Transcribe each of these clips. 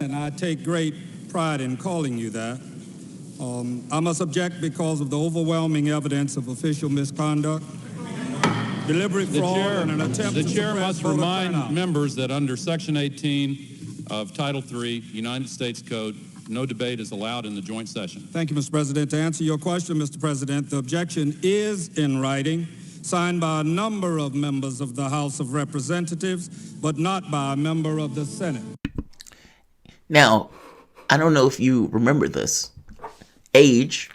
And I take great pride in calling you that. I must object because of the overwhelming evidence of official misconduct, deliberate fraud, and an attempt to suppress voter turnout. The chair must remind members that under Section 18 of Title III, United States Code, no debate is allowed in the joint session. Thank you, Mr. President. To answer your question, Mr. President, the objection is in writing, signed by a number of members of the House of Representatives, but not by a member of the Senate. Now, I don't know if you remember this. Age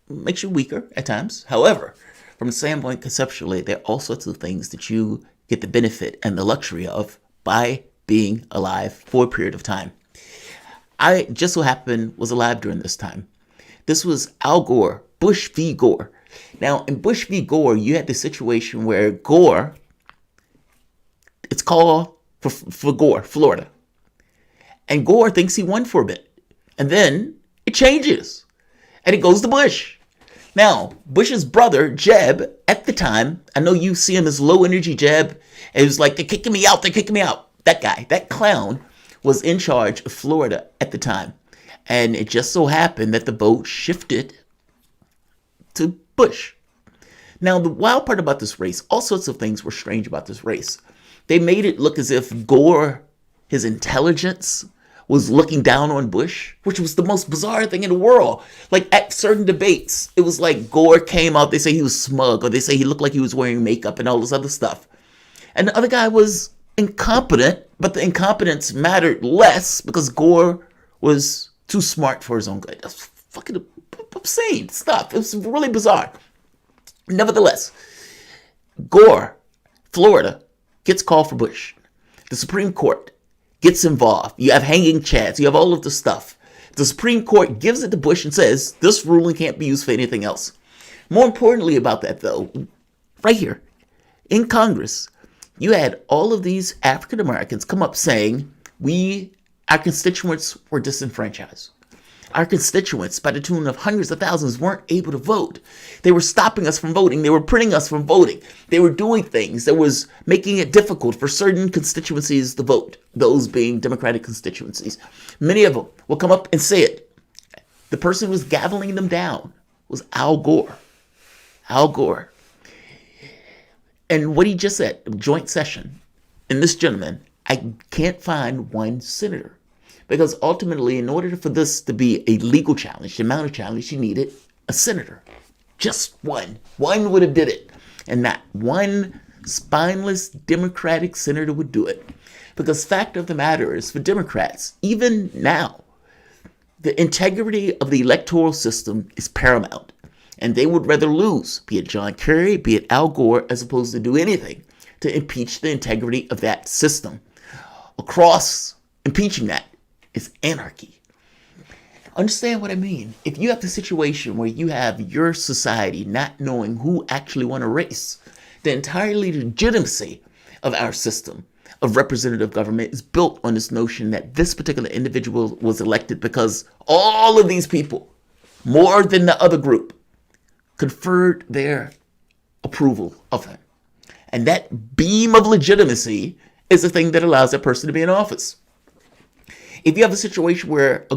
makes you weaker at times. However, from the standpoint conceptually, there are all sorts of things that you get the benefit and the luxury of by being alive for a period of time. I just so happened was alive during this time. This was Al Gore, Bush v. Gore. Now, in Bush v. Gore, you had the situation where Gore, it's called for Gore, Florida. And Gore thinks he won for a bit. And then it changes. And it goes to Bush. Now, Bush's brother, Jeb, at the time, I know you see him as low energy Jeb. It was like, they're kicking me out. That guy, that clown, was in charge of Florida at the time. And it just so happened that the vote shifted to Bush. Now, the wild part about this race, all sorts of things were strange about this race. They made it look as if Gore, his intelligence, was looking down on Bush, which was the most bizarre thing in the world. Like, at certain debates, it was like Gore came out, they say he was smug, or they say he looked like he was wearing makeup and all this other stuff. And the other guy was incompetent, but the incompetence mattered less because Gore was too smart for his own good. That's fucking obscene stuff. It was really bizarre. Nevertheless, Gore, Florida, gets called for Bush. The Supreme Court gets involved. You have hanging chads. You have all of the stuff. The Supreme Court gives it to Bush and says, this ruling can't be used for anything else. More importantly about that, though, right here in Congress, you had all of these African Americans come up saying, our constituents were disenfranchised. Our constituents, by the tune of hundreds of thousands, weren't able to vote. They were stopping us from voting. They were preventing us from voting. They were doing things that was making it difficult for certain constituencies to vote, those being Democratic constituencies. Many of them will come up and say it. The person who was gaveling them down was Al Gore. Al Gore. And what he just said, joint session, and this gentleman, I can't find one senator. Because ultimately, in order for this to be a legal challenge, the amount of challenge, you needed a senator. Just one. One would have did it. And not one spineless Democratic senator would do it. Because fact of the matter is, for Democrats, even now, the integrity of the electoral system is paramount. And they would rather lose, be it John Kerry, be it Al Gore, as opposed to do anything to impeach the integrity of that system. Across impeaching that is anarchy. Understand what I mean? If you have the situation where you have your society not knowing who actually won a race, the entire legitimacy of our system of representative government is built on this notion that this particular individual was elected because all of these people, more than the other group, conferred their approval of him. And that beam of legitimacy is the thing that allows that person to be in office. If you have a situation where a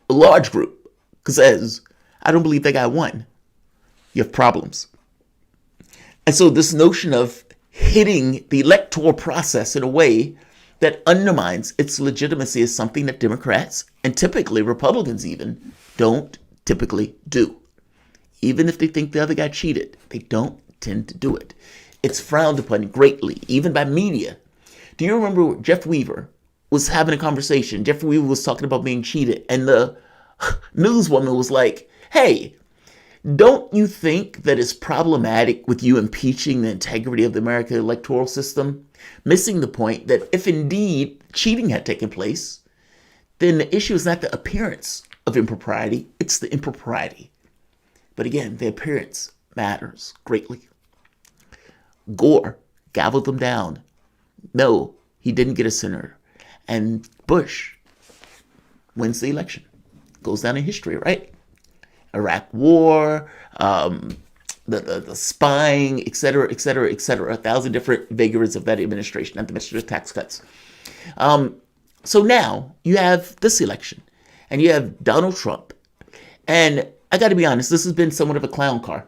large group, says, I don't believe that guy won, you have problems. And so this notion of hitting the electoral process in a way that undermines its legitimacy is something that Democrats, and typically Republicans even, don't typically do. Even if they think the other guy cheated, they don't tend to do it. It's frowned upon greatly, even by media. Do you remember Jeff Weaver was having a conversation? Jeff Weaver was talking about being cheated, and the newswoman was like, hey, don't you think that it's problematic with you impeaching the integrity of the American electoral system? Missing the point that if indeed cheating had taken place, then the issue is not the appearance of impropriety, it's the impropriety. But again, the appearance matters greatly. Gore gavelled them down. No, he didn't get a senator. And Bush wins the election. Goes down in history, right? Iraq War, the spying, et cetera, et cetera, et cetera. 1,000 different vagaries of that administration, not to mention the tax cuts. So now you have this election, and you have Donald Trump. And I got to be honest, this has been somewhat of a clown car.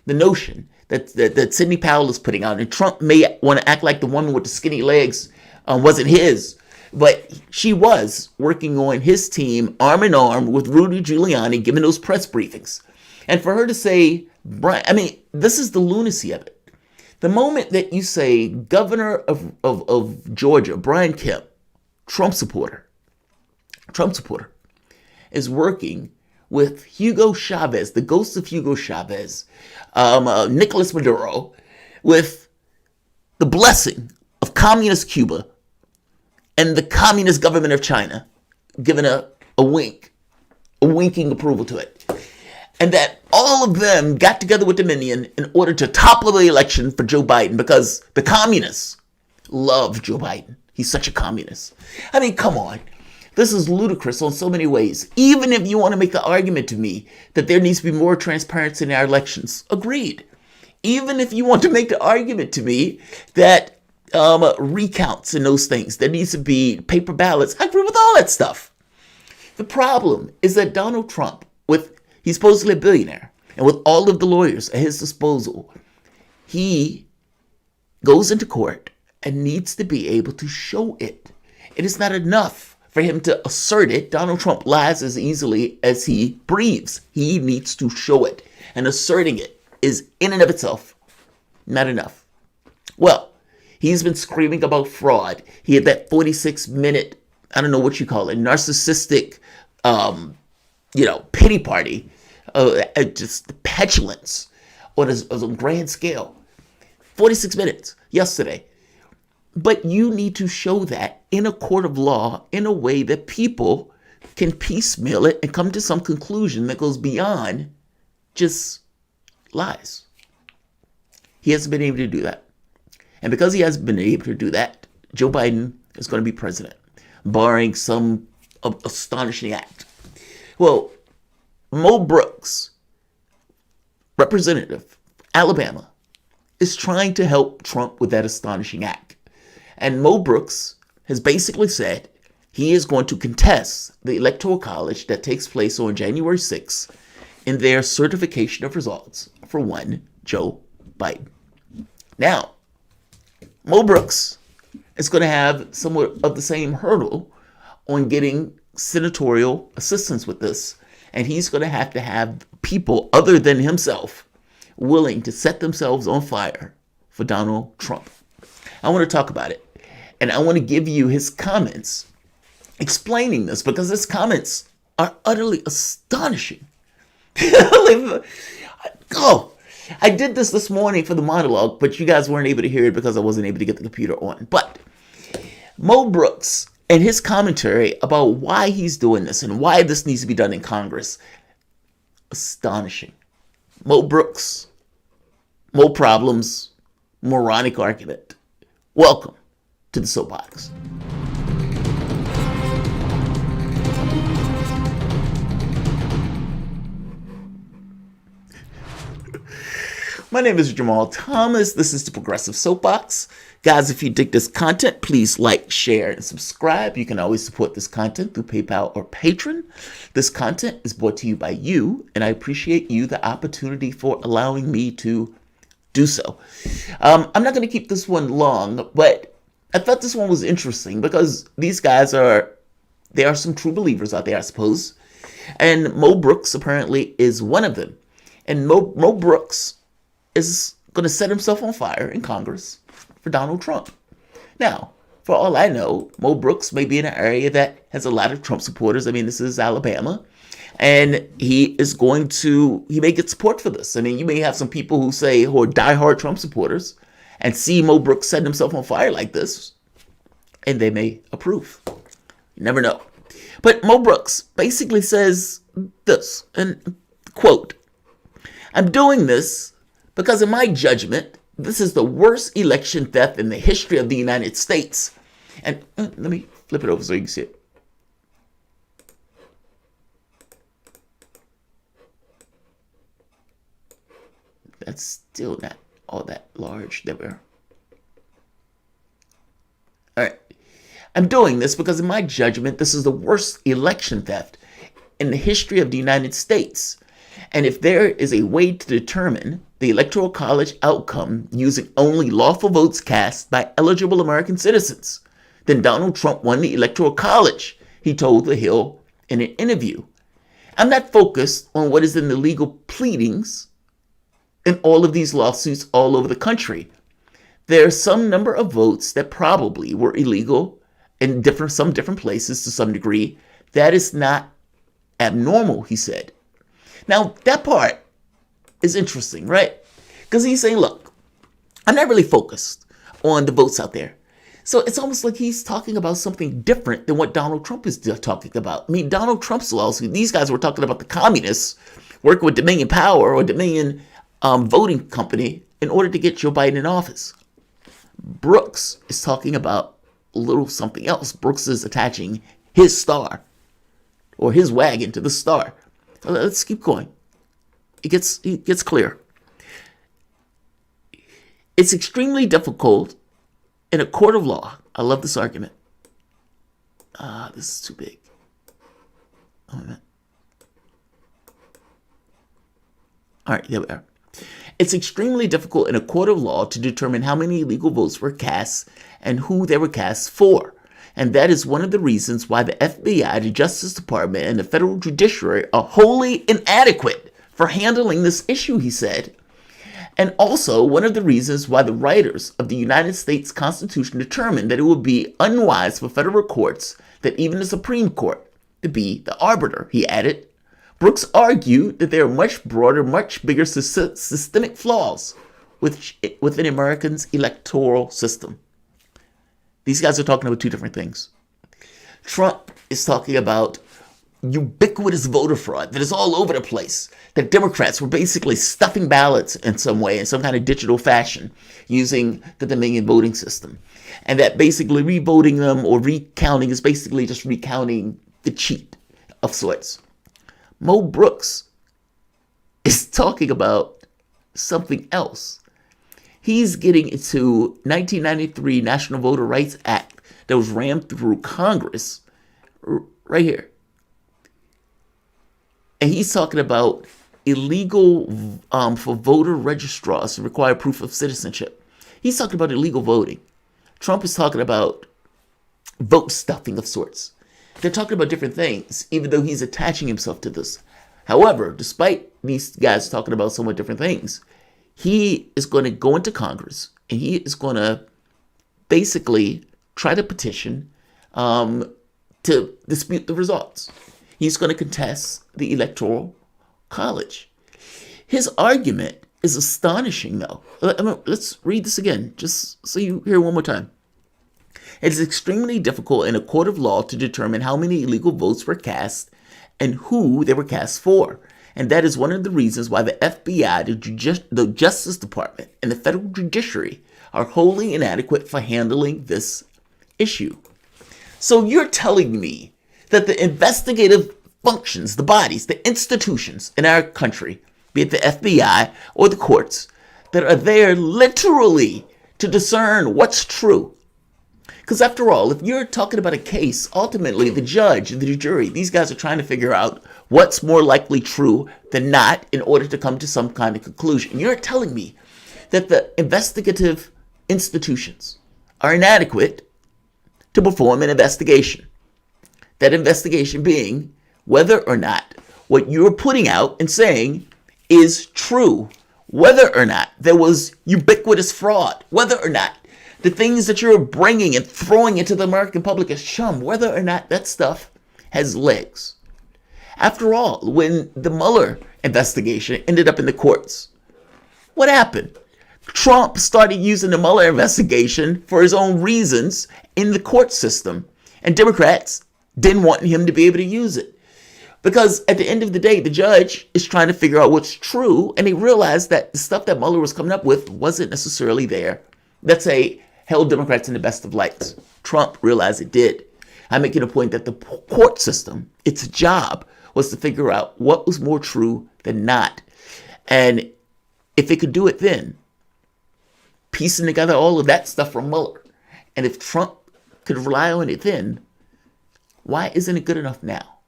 The notion that Sidney Powell is putting out, and Trump may want to act like the woman with the skinny legs wasn't his, but she was working on his team arm in arm with Rudy Giuliani, giving those press briefings. And for her to say, Brian, I mean, this is the lunacy of it. The moment that you say governor of Georgia, Brian Kemp, Trump supporter, is working with Hugo Chavez, the ghost of Hugo Chavez, Nicolas Maduro, with the blessing of communist Cuba and the communist government of China, giving a winking approval to it. And that all of them got together with Dominion in order to topple the election for Joe Biden because the communists love Joe Biden. He's such a communist. I mean, come on. This is ludicrous on so many ways. Even if you want to make the argument to me that there needs to be more transparency in our elections, agreed. Even if you want to make the argument to me that recounts and those things, there needs to be paper ballots, I agree with all that stuff. The problem is that Donald Trump, he's supposedly a billionaire, and with all of the lawyers at his disposal, he goes into court and needs to be able to show it. It is not enough for him to assert it. Donald Trump lies as easily as he breathes. He needs to show it. And asserting it is in and of itself not enough. Well, he's been screaming about fraud. He had that 46-minute, I don't know what you call it, narcissistic, pity party, just petulance on a grand scale. 46 minutes yesterday. But you need to show that in a court of law in a way that people can piecemeal it and come to some conclusion that goes beyond just lies. He hasn't been able to do that. And because he hasn't been able to do that, Joe Biden is going to be president, barring some astonishing act. Well, Mo Brooks, representative, Alabama, is trying to help Trump with that astonishing act. And Mo Brooks has basically said he is going to contest the Electoral College that takes place on January 6th in their certification of results for one Joe Biden. Now, Mo Brooks is going to have somewhat of the same hurdle on getting senatorial assistance with this. And he's going to have people other than himself willing to set themselves on fire for Donald Trump. I want to talk about it. And I want to give you his comments explaining this because his comments are utterly astonishing. I did this morning for the monologue, but you guys weren't able to hear it because I wasn't able to get the computer on. But Mo Brooks and his commentary about why he's doing this and why this needs to be done in Congress, astonishing. Mo Brooks, Mo Problems, moronic argument. Welcome to the Soapbox. My name is Jamarl Thomas. This is the Progressive Soapbox. Guys, if you dig this content, please like, share, and subscribe. You can always support this content through PayPal or Patreon. This content is brought to you by you, and I appreciate you the opportunity for allowing me to do so. I'm not going to keep this one long, but I thought this one was interesting because these guys there are some true believers out there, I suppose. And Mo Brooks apparently is one of them. And Mo Brooks is going to set himself on fire in Congress for Donald Trump. Now, for all I know, Mo Brooks may be in an area that has a lot of Trump supporters. I mean, this is Alabama. And he may get support for this. I mean, you may have some people who are diehard Trump supporters and see Mo Brooks setting himself on fire like this, and they may approve. You never know. But Mo Brooks basically says this, and quote, "I'm doing this because in my judgment, this is the worst election theft in the history of the United States." And let me flip it over so you can see it. That's still not all that large. There we are. All right. I'm doing this because in my judgment, this is the worst election theft in the history of the United States. And if there is a way to determine the Electoral College outcome using only lawful votes cast by eligible American citizens, then Donald Trump won the Electoral College, he told The Hill in an interview. I'm not focused on what is in the legal pleadings in all of these lawsuits all over the country. There are some number of votes that probably were illegal in some different places to some degree. That is not abnormal, he said. Now, that part is interesting, right? Because he's saying, look, I'm not really focused on the votes out there. So it's almost like he's talking about something different than what Donald Trump is talking about. I mean, Donald Trump's lawsuit, these guys were talking about the communists working with Dominion Power or Dominion voting company in order to get Joe Biden in office. Brooks is talking about a little something else. Brooks is attaching his star or his wagon to the star. Let's keep going. It gets clear. It's extremely difficult in a court of law. I love this argument. This is too big. Oh, man. All right, there we are. It's extremely difficult in a court of law to determine how many illegal votes were cast and who they were cast for. And that is one of the reasons why the FBI, the Justice Department, and the federal judiciary are wholly inadequate for handling this issue, he said. And also one of the reasons why the writers of the United States Constitution determined that it would be unwise for federal courts, that even the Supreme Court, to be the arbiter, he added. Brooks argued that there are much broader, much bigger systemic flaws within Americans' electoral system. These guys are talking about two different things. Trump is talking about ubiquitous voter fraud that is all over the place, that Democrats were basically stuffing ballots in some way, in some kind of digital fashion, using the Dominion voting system. And that basically revoting them or recounting is basically just recounting the cheat of sorts. Mo Brooks is talking about something else. He's getting into 1993 National Voter Rights Act that was rammed through Congress right here. And he's talking about illegal for voter registrars to require proof of citizenship. He's talking about illegal voting. Trump is talking about vote stuffing of sorts. They're talking about different things, even though he's attaching himself to this. However, despite these guys talking about somewhat different things, he is going to go into Congress and he is going to basically try to petition to dispute the results. He's going to contest the Electoral College. His argument is astonishing, though. Let's read this again, just so you hear it one more time. It is extremely difficult in a court of law to determine how many illegal votes were cast and who they were cast for. And that is one of the reasons why the FBI, the Justice Department, and the federal judiciary are wholly inadequate for handling this issue. So you're telling me that the investigative functions, the bodies, the institutions in our country, be it the FBI or the courts, that are there literally to discern what's true. Because after all, if you're talking about a case, ultimately the judge, the jury, these guys are trying to figure out what's more likely true than not in order to come to some kind of conclusion. You're telling me that the investigative institutions are inadequate to perform an investigation. That investigation being whether or not what you're putting out and saying is true, whether or not there was ubiquitous fraud, whether or not the things that you're bringing and throwing into the American public as chum, whether or not that stuff has legs. After all, when the Mueller investigation ended up in the courts, what happened? Trump started using the Mueller investigation for his own reasons in the court system, and Democrats didn't want him to be able to use it. Because at the end of the day, the judge is trying to figure out what's true, and he realized that the stuff that Mueller was coming up with wasn't necessarily there. Let's say held Democrats in the best of lights. Trump realized it did. I'm making a point that the court system, its job was to figure out what was more true than not. And if it could do it then, piecing together all of that stuff from Mueller, and if Trump could rely on it then, why isn't it good enough now?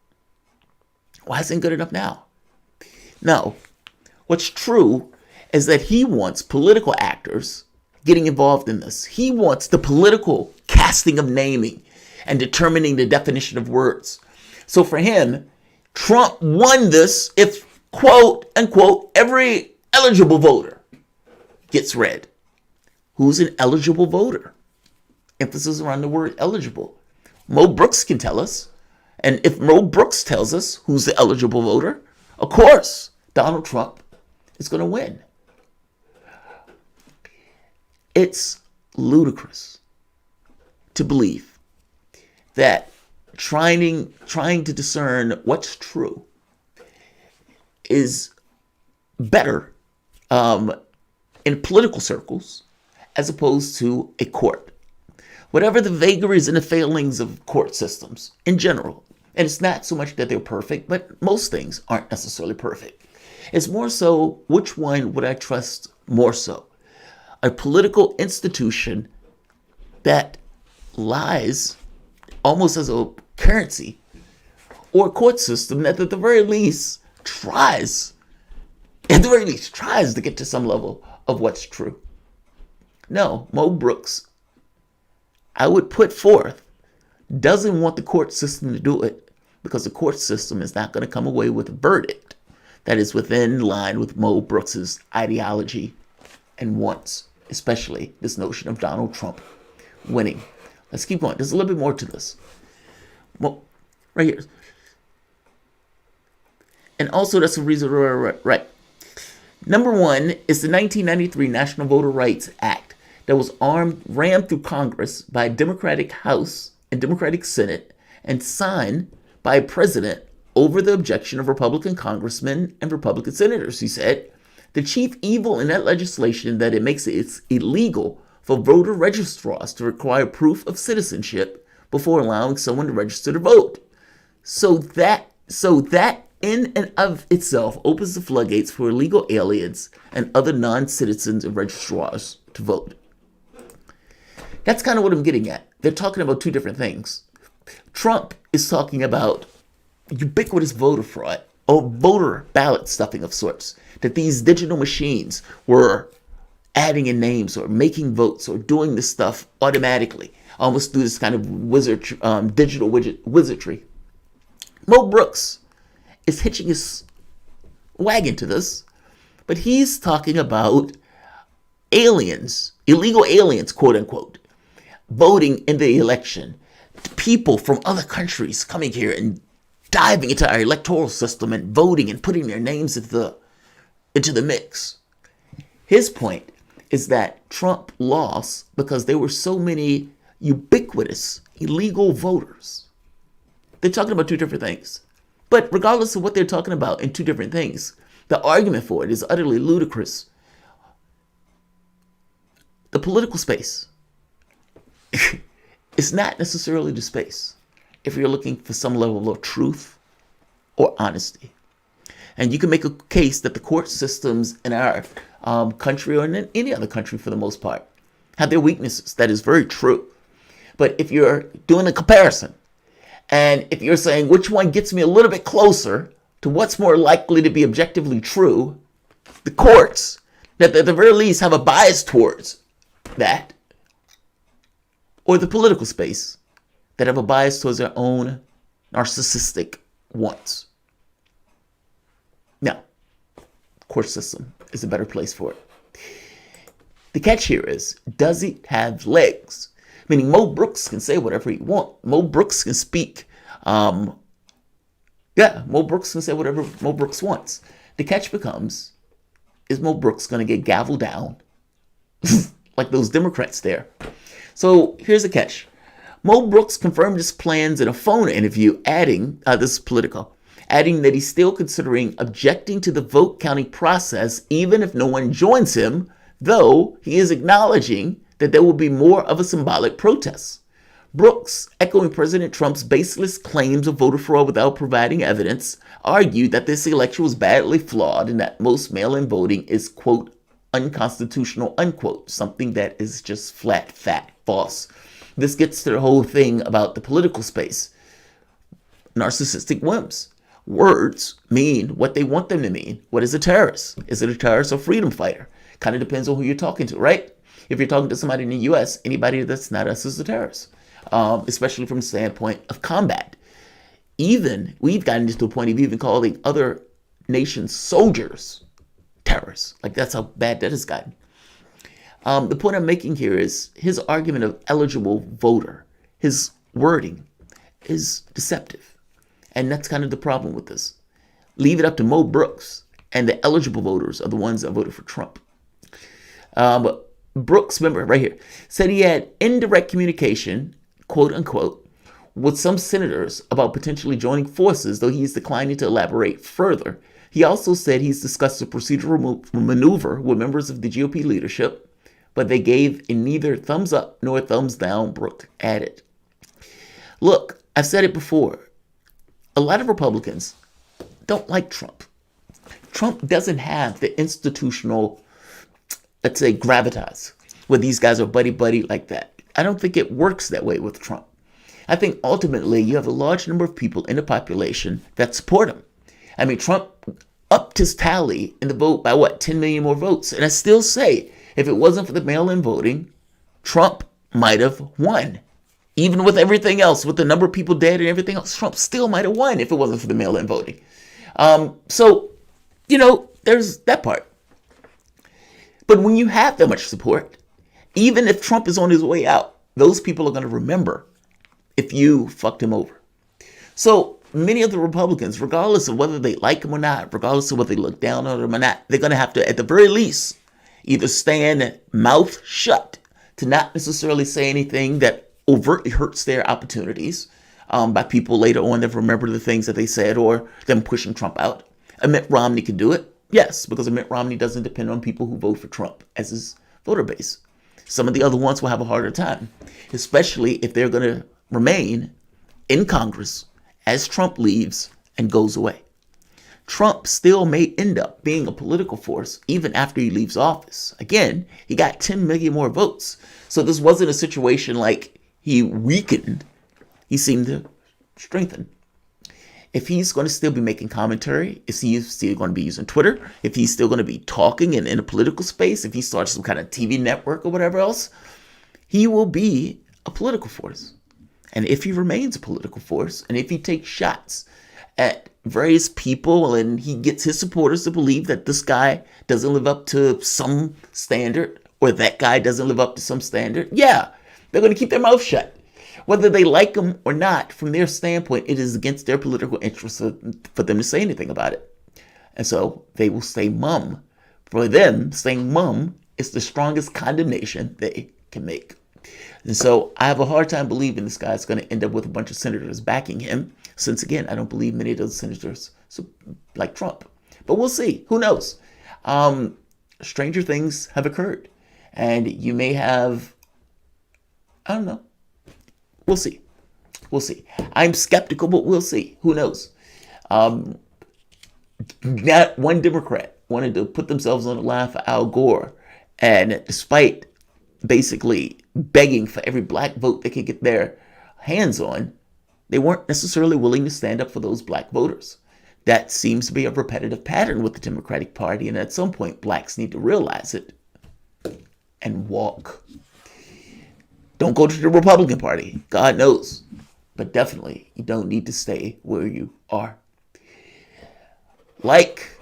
Why isn't it good enough now? No. What's true is that he wants political actors getting involved in this. He wants the political casting of naming and determining the definition of words. So for him, Trump won this if, quote unquote, every eligible voter gets read. Who's an eligible voter? Emphasis around the word eligible. Mo Brooks can tell us. And if Mo Brooks tells us who's the eligible voter, of course, Donald Trump is going to win. It's ludicrous to believe that trying to discern what's true is better in political circles as opposed to a court. Whatever the vagaries and the failings of court systems in general, and it's not so much that they're perfect, but most things aren't necessarily perfect. It's more so, which one would I trust more so? A political institution that lies almost as a currency, or a court system that at the very least tries to get to some level of what's true. No, Mo Brooks, I would put forth, doesn't want the court system to do it because the court system is not going to come away with a verdict that is within line with Mo Brooks's ideology and wants, especially this notion of Donald Trump winning. Let's keep going. There's a little bit more to this. Well, right here. And also, that's the reason, right. Number one is the 1993 National Voter Rights Act that was rammed through Congress by a Democratic House and Democratic Senate and signed by a president over the objection of Republican congressmen and Republican senators. He said, the chief evil in that legislation that it makes it illegal for voter registrars to require proof of citizenship before allowing someone to register to vote. So that in and of itself opens the floodgates for illegal aliens and other non-citizens and registrars to vote. That's kind of what I'm getting at. They're talking about two different things. Trump is talking about ubiquitous voter fraud or voter ballot stuffing of sorts, that these digital machines were adding in names or making votes or doing this stuff automatically, almost through this kind of digital wizardry. Mo Brooks is hitching his wagon to this, but he's talking about aliens, illegal aliens, quote unquote, voting in the election. People from other countries coming here and diving into our electoral system and voting and putting their names into the mix. His point is that Trump lost because there were so many ubiquitous illegal voters. They're talking about two different things. But regardless of what they're talking about in two different things, the argument for it is utterly ludicrous. The political space is not necessarily the space if you're looking for some level of truth or honesty. And you can make a case that the court systems in our country, or in any other country for the most part, have their weaknesses. That is very true. But if you're doing a comparison, and if you're saying which one gets me a little bit closer to what's more likely to be objectively true, the courts, that at the very least have a bias towards that, or the political space, that have a bias towards their own narcissistic wants. Now, the court system is a better place for it. The catch here is, does it have legs? Meaning Mo Brooks can say whatever he wants. Mo Brooks can speak. Mo Brooks can say whatever Mo Brooks wants. The catch becomes, is Mo Brooks going to get gavelled down like those Democrats there? So here's the catch. Mo Brooks confirmed his plans in a phone interview, adding, this is Politico, adding that he's still considering objecting to the vote counting process even if no one joins him, though he is acknowledging that there will be more of a symbolic protest. Brooks, echoing President Trump's baseless claims of voter fraud without providing evidence, argued that this election was badly flawed and that most mail-in voting is, quote, unconstitutional, unquote, something that is just flat, false. This gets to the whole thing about the political space. Narcissistic whims. Words mean what they want them to mean. What is a terrorist? Is it a terrorist or freedom fighter? Kind of depends on who you're talking to, right? If you're talking to somebody in the U.S., anybody that's not us is a terrorist, especially from the standpoint of combat. Even we've gotten to a point of even calling other nations' soldiers terrorists. Like, that's how bad that has gotten. The point I'm making here is his argument of eligible voter, his wording is deceptive. And that's kind of the problem with this. Leave it up to Mo Brooks, and the eligible voters are the ones that voted for Trump. But Brooks, remember right here, said he had indirect communication, quote unquote, with some senators about potentially joining forces, though he's declining to elaborate further. He also said he's discussed a procedural maneuver with members of the GOP leadership, but they gave a neither thumbs up nor thumbs down, Brooks added. Look, I've said it before. A lot of Republicans don't like Trump. Trump doesn't have the institutional, let's say, gravitas, where these guys are buddy-buddy like that. I don't think it works that way with Trump. I think ultimately you have a large number of people in the population that support him. I mean, Trump upped his tally in the vote by, 10 million more votes. And I still say, if it wasn't for the mail-in voting, Trump might have won. Even with everything else, with the number of people dead and everything else, Trump still might have won if it wasn't for the mail-in voting. So, there's that part. But when you have that much support, even if Trump is on his way out, those people are going to remember if you fucked him over. So many of the Republicans, regardless of whether they like him or not, regardless of whether they look down on him or not, they're going to have to, at the very least, either stand mouth shut to not necessarily say anything that overtly hurts their opportunities by people later on that remember the things that they said or them pushing Trump out. Mitt Romney can do it. Yes, because Mitt Romney doesn't depend on people who vote for Trump as his voter base. Some of the other ones will have a harder time, especially if they're going to remain in Congress as Trump leaves and goes away. Trump still may end up being a political force even after he leaves office. Again, he got 10 million more votes. So this wasn't a situation like he weakened. He seemed to strengthen. If he's going to still be making commentary, if he's still going to be using Twitter, if he's still going to be talking in a political space, if he starts some kind of TV network or whatever else, he will be a political force. And if he remains a political force, and if he takes shots at various people and he gets his supporters to believe that this guy doesn't live up to some standard or that guy doesn't live up to some standard, yeah, they're going to keep their mouth shut. Whether they like him or not, from their standpoint, it is against their political interests for them to say anything about it. And so they will stay mum. For them, staying mum is the strongest condemnation they can make. And so I have a hard time believing this guy's going to end up with a bunch of senators backing him, since, again, I don't believe many of those senators like Trump. But we'll see. Who knows? Stranger things have occurred. And you may have, I don't know. We'll see. We'll see. I'm skeptical, but we'll see. Who knows? Not one Democrat wanted to put themselves on the line for Al Gore. And despite basically begging for every black vote they could get their hands on, they weren't necessarily willing to stand up for those black voters. That seems to be a repetitive pattern with the Democratic Party. And at some point, blacks need to realize it and walk. Don't go to the Republican Party. God knows. But definitely, you don't need to stay where you are. Like,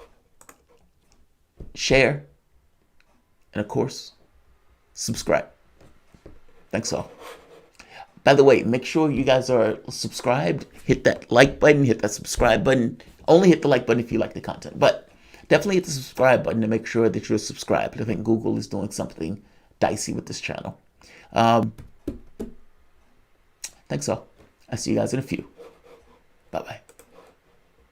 share, and of course, subscribe. Thanks all. By the way, make sure you guys are subscribed. Hit that like button. Hit that subscribe button. Only hit the like button if you like the content. But definitely hit the subscribe button to make sure that you're subscribed. I think Google is doing something dicey with this channel. Thanks all. I'll see you guys in a few. Bye-bye.